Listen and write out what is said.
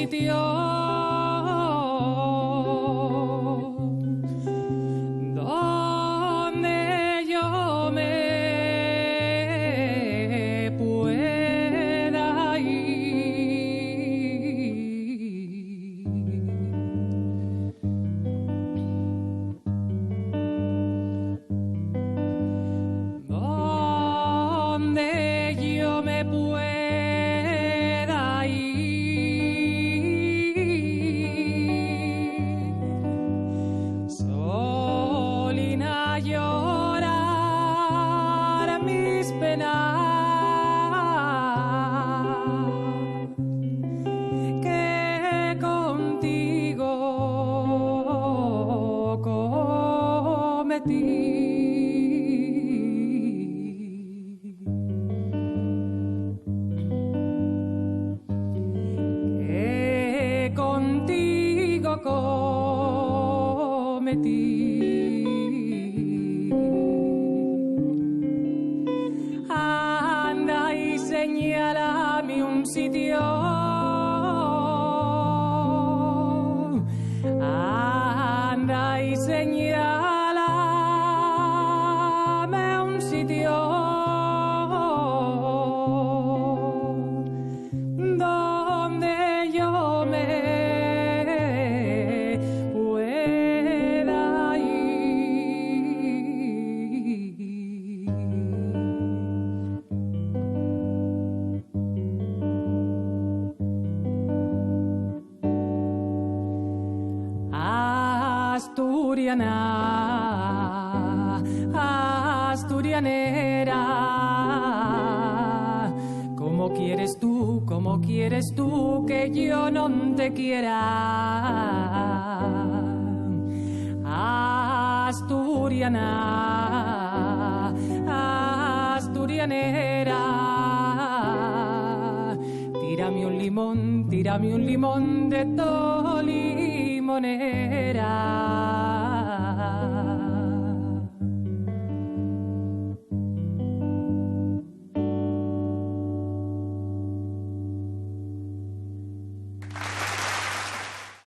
sitio donde yo me pueda ir, donde yo me pueda ir, solina llorar mis penas, que contigo cometí. Que contigo cometí. Anda y señálame un sitio, anda y señálame un sitio donde yo me pueda ir. Asturiana, asturianera, ¿cómo quieres tú que yo no te quiera? Asturiana, asturianera, tírame un limón de tu limonera.